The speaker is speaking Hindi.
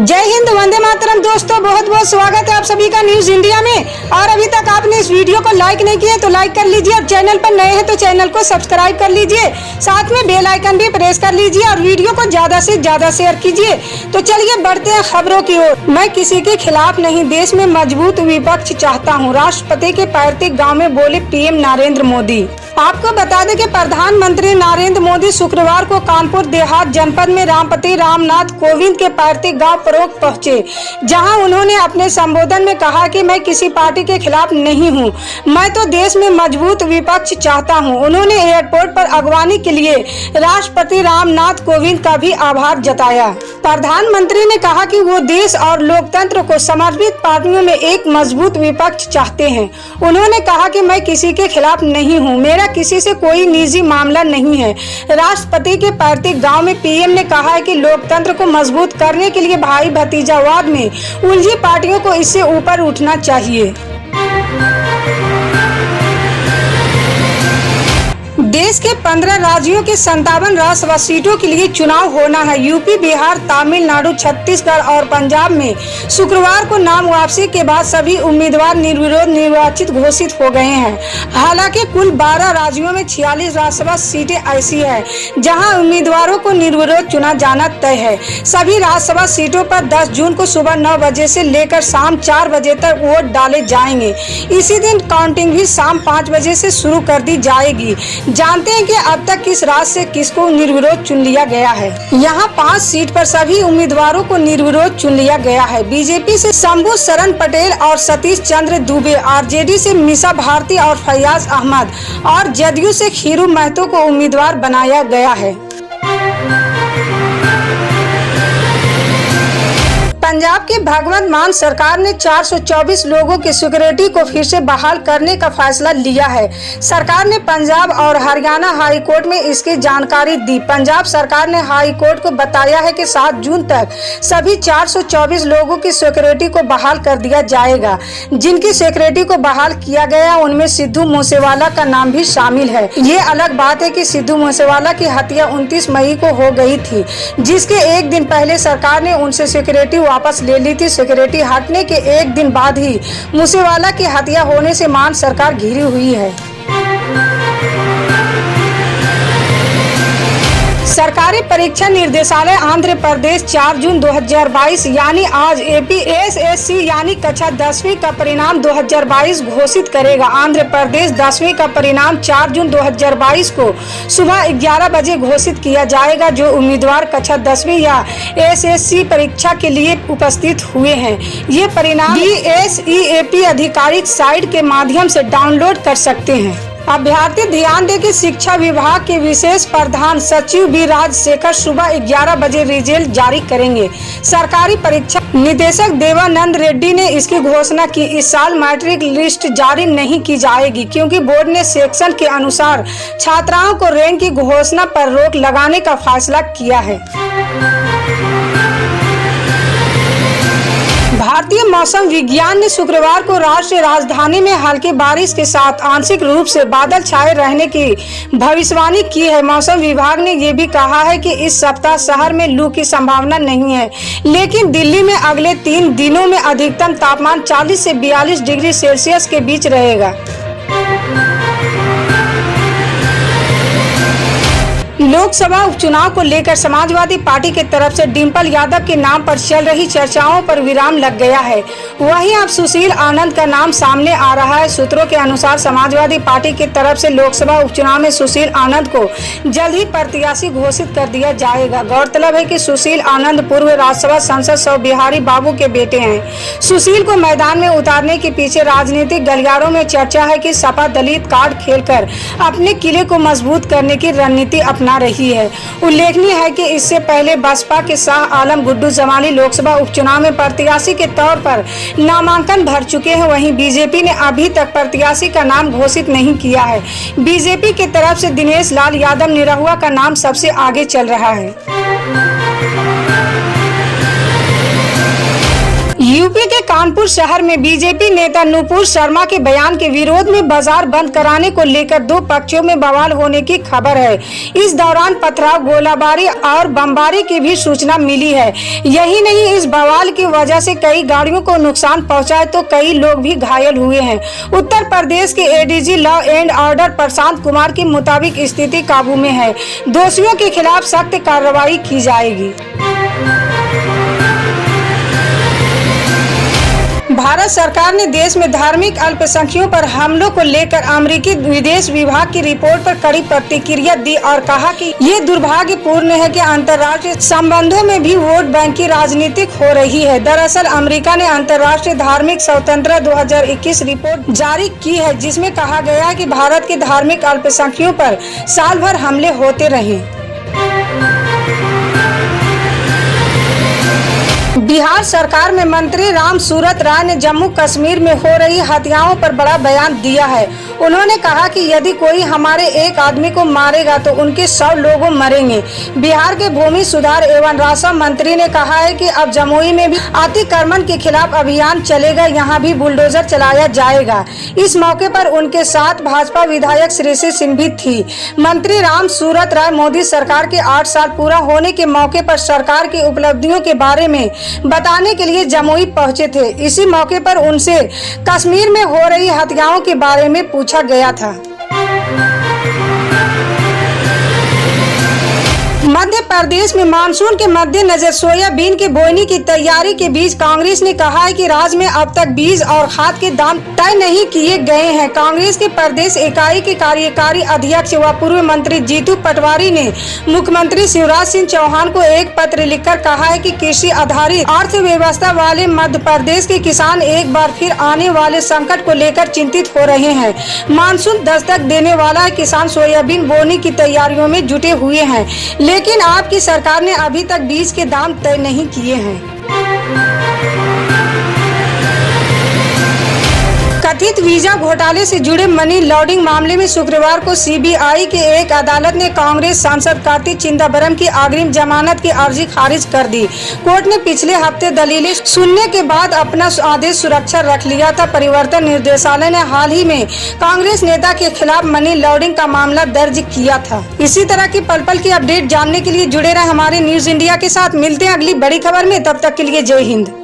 जय हिंद, वंदे मातरम। दोस्तों बहुत बहुत स्वागत है आप सभी का न्यूज इंडिया में। और अभी तक आपने इस वीडियो को लाइक नहीं किया तो लाइक कर लीजिए, और चैनल पर नए हैं तो चैनल को सब्सक्राइब कर लीजिए, साथ में बेल आइकन भी प्रेस कर लीजिए और वीडियो को ज्यादा से ज्यादा शेयर कीजिए। तो चलिए बढ़ते हैं खबरों की ओर। मैं किसी के खिलाफ नहीं, देश में मजबूत विपक्ष चाहता हूँ, राष्ट्रपति के पैतृक गाँव में बोले पीएम नरेंद्र मोदी। आपको बता दें कि प्रधानमंत्री नरेंद्र मोदी शुक्रवार को कानपुर देहात जनपद में राष्ट्रपति रामनाथ कोविंद के पैतृक गांव परोग पहुंचे, जहां उन्होंने अपने संबोधन में कहा कि मैं किसी पार्टी के खिलाफ नहीं हूं, मैं तो देश में मजबूत विपक्ष चाहता हूं। उन्होंने एयरपोर्ट पर अगवानी के लिए राष्ट्रपति रामनाथ कोविंद का भी आभार जताया। प्रधानमंत्री ने कहा कि वो देश और लोकतंत्र को समर्पित पार्टियों में एक मजबूत विपक्ष चाहते हैं। उन्होंने कहा कि मैं किसी के खिलाफ नहीं हूँ, मेरा किसी से कोई निजी मामला नहीं है। राष्ट्रपति के पैतृक गांव में पीएम ने कहा है कि लोकतंत्र को मजबूत करने के लिए भाई भतीजावाद में उलझी पार्टियों को इससे ऊपर उठना चाहिए। देश के 15 राज्यों के 57 राज्यसभा सीटों के लिए चुनाव होना है। यूपी, बिहार, तमिलनाडु, छत्तीसगढ़ और पंजाब में शुक्रवार को नाम वापसी के बाद सभी उम्मीदवार निर्विरोध निर्वाचित घोषित हो गए हैं। हालांकि कुल 12 राज्यों में 46 राज्यसभा सीटें ऐसी है जहां उम्मीदवारों को निर्विरोध चुना जाना तय है। सभी राज्यसभा सीटों पर 10 जून को सुबह 9 बजे से लेकर शाम 4 बजे तक वोट डाले जाएंगे। इसी दिन काउंटिंग भी शाम 5 बजे से शुरू कर दी जाएगी। जानते हैं कि अब तक किस राज्य से किसको निर्विरोध चुन लिया गया है। यहाँ 5 सीट पर सभी उम्मीदवारों को निर्विरोध चुन लिया गया है। बीजेपी से शंभू शरण पटेल और सतीश चंद्र दुबे, आरजेडी से मीसा भारती और फैयाज अहमद और जदयू से खीरू महतो को उम्मीदवार बनाया गया है। पंजाब की भगवंत मान सरकार ने 424 लोगों की सिक्योरिटी को फिर से बहाल करने का फैसला लिया है। सरकार ने पंजाब और हरियाणा हाई कोर्ट में इसकी जानकारी दी। पंजाब सरकार ने हाई कोर्ट को बताया है कि 7 जून तक सभी 424 लोगों की सिक्योरिटी को बहाल कर दिया जाएगा। जिनकी सिक्योरिटी को बहाल किया गया उनमें सिद्धू मूसेवाला का नाम भी शामिल है। ये अलग बात है कि सिद्धू मूसेवाला की हत्या 29 मई को हो गई थी, जिसके एक दिन पहले सरकार ने उनसे सिक्योरिटी वापस ले ली थी। सिक्योरिटी हटने के एक दिन बाद ही मूसेवाला की हत्या होने से मान सरकार घिरी हुई है। सरकारी परीक्षा निर्देशालय आंध्र प्रदेश 4 जून 2022 यानी आज APSSC यानी कक्षा 10वीं का परिणाम 2022 घोषित करेगा। आंध्र प्रदेश 10वीं का परिणाम 4 जून 2022 को सुबह 11 बजे घोषित किया जाएगा। जो उम्मीदवार कक्षा 10वीं या SSC परीक्षा के लिए उपस्थित हुए हैं, ये परिणाम DSEAP आधिकारिक साइट के माध्यम से डाउनलोड कर सकते हैं। अभ्यर्थी ध्यान दें कि शिक्षा विभाग के विशेष प्रधान सचिव बी राजशेखर सुबह 11 बजे रिजल्ट जारी करेंगे। सरकारी परीक्षा निदेशक देवानंद रेड्डी ने इसकी घोषणा की। इस साल मैट्रिक लिस्ट जारी नहीं की जाएगी क्योंकि बोर्ड ने सेक्शन के अनुसार छात्राओं को रैंक की घोषणा पर रोक लगाने का फैसला किया है। भारतीय मौसम विज्ञान ने शुक्रवार को राष्ट्रीय राजधानी में हल्की बारिश के साथ आंशिक रूप से बादल छाए रहने की भविष्यवाणी की है। मौसम विभाग ने यह भी कहा है कि इस सप्ताह शहर में लू की संभावना नहीं है, लेकिन दिल्ली में अगले 3 दिनों में अधिकतम तापमान 40 से 42 डिग्री सेल्सियस के बीच रहेगा। लोकसभा उपचुनाव को लेकर समाजवादी पार्टी की तरफ से डिंपल यादव के नाम पर चल रही चर्चाओं पर विराम लग गया है। वहीं अब सुशील आनंद का नाम सामने आ रहा है। सूत्रों के अनुसार समाजवादी पार्टी की तरफ से लोकसभा उपचुनाव में सुशील आनंद को जल्द ही प्रत्याशी घोषित कर दिया जाएगा। गौरतलब है कि सुशील आनंद पूर्व राज्यसभा सांसद सौ बिहारी बाबू के बेटे हैं। सुशील को मैदान में उतारने के पीछे राजनीतिक गलियारों में चर्चा है कि सपा दलित कार्ड खेलकर अपने किले को मजबूत करने की रणनीति अपना रही है। उल्लेखनीय है कि इससे पहले बसपा के शाह आलम गुड्डू जमाली लोकसभा उपचुनाव में प्रत्याशी के तौर पर नामांकन भर चुके हैं। वहीं बीजेपी ने अभी तक प्रत्याशी का नाम घोषित नहीं किया है। बीजेपी की तरफ से दिनेश लाल यादव निरहुआ का नाम सबसे आगे चल रहा है। यूपी के कानपुर शहर में बीजेपी नेता नुपुर शर्मा के बयान के विरोध में बाजार बंद कराने को लेकर दो पक्षों में बवाल होने की खबर है। इस दौरान पथराव, गोलाबारी और बमबारी की भी सूचना मिली है। यही नहीं, इस बवाल की वजह से कई गाड़ियों को नुकसान पहुंचा है तो कई लोग भी घायल हुए हैं। उत्तर प्रदेश के ADG law and order Prashant Kumar के मुताबिक स्थिति काबू में है। दोषियों के खिलाफ सख्त कार्रवाई की जाएगी। भारत सरकार ने देश में धार्मिक अल्पसंख्यकों पर हमलों को लेकर अमेरिकी विदेश विभाग की रिपोर्ट पर कड़ी प्रतिक्रिया दी और कहा कि ये दुर्भाग्यपूर्ण है कि अंतर्राष्ट्रीय संबंधों में भी वोट बैंक की राजनीति हो रही है। दरअसल अमेरिका ने अंतर्राष्ट्रीय धार्मिक स्वतंत्रता 2021 रिपोर्ट जारी की है, जिसमें कहा गया है कि भारत के धार्मिक अल्पसंख्यकों पर साल भर हमले होते रहे। बिहार सरकार में मंत्री राम सूरत राय ने जम्मू कश्मीर में हो रही हत्याओं पर बड़ा बयान दिया है। उन्होंने कहा कि यदि कोई हमारे एक आदमी को मारेगा तो उनके 100 लोग मरेंगे। बिहार के भूमि सुधार एवं राजस्व मंत्री ने कहा है कि अब जमुई में भी अतिक्रमण के खिलाफ अभियान चलेगा, यहाँ भी बुलडोजर चलाया जाएगा। इस मौके पर उनके साथ भाजपा विधायक श्रेयसी सिंह भी थी। मंत्री राम सूरत राय मोदी सरकार के 8 साल पूरा होने के मौके पर सरकार की उपलब्धियों के बारे में बताने के लिए जमुई पहुंचे थे। इसी मौके पर उनसे कश्मीर में हो रही हत्याओं के बारे में पूछा गया था। मध्य प्रदेश में मानसून के मद्देनजर सोयाबीन के बोनी की तैयारी के बीच कांग्रेस ने कहा है कि राज्य में अब तक बीज और खाद के दाम तय नहीं किए गए हैं। कांग्रेस के प्रदेश इकाई के कार्यकारी अध्यक्ष व पूर्व मंत्री जीतू पटवारी ने मुख्यमंत्री शिवराज सिंह चौहान को एक पत्र लिखकर कहा है कि कृषि आधारित अर्थव्यवस्था वाले मध्य प्रदेश के किसान एक बार फिर आने वाले संकट को लेकर चिंतित हो रहे हैं। मानसून दस्तक देने वाला किसान सोयाबीन बोनी की तैयारियों में जुटे हुए हैं, लेकिन आपकी सरकार ने अभी तक बीज के दाम तय नहीं किए हैं। कथित वीजा घोटाले से जुड़े मनी लॉन्ड्रिंग मामले में शुक्रवार को सीबीआई के एक अदालत ने कांग्रेस सांसद कार्ति चिदंबरम की अग्रिम जमानत की अर्जी खारिज कर दी। कोर्ट ने पिछले हफ्ते दलीलें सुनने के बाद अपना आदेश सुरक्षा रख लिया था। परिवर्तन निर्देशालय ने हाल ही में कांग्रेस नेता के खिलाफ मनी लॉन्ड्रिंग का मामला दर्ज किया था। इसी तरह की पल पल की अपडेट जानने के लिए जुड़े रहे हमारे न्यूज इंडिया के साथ। मिलते हैं अगली बड़ी खबर में, तब तक के लिए जय हिंद।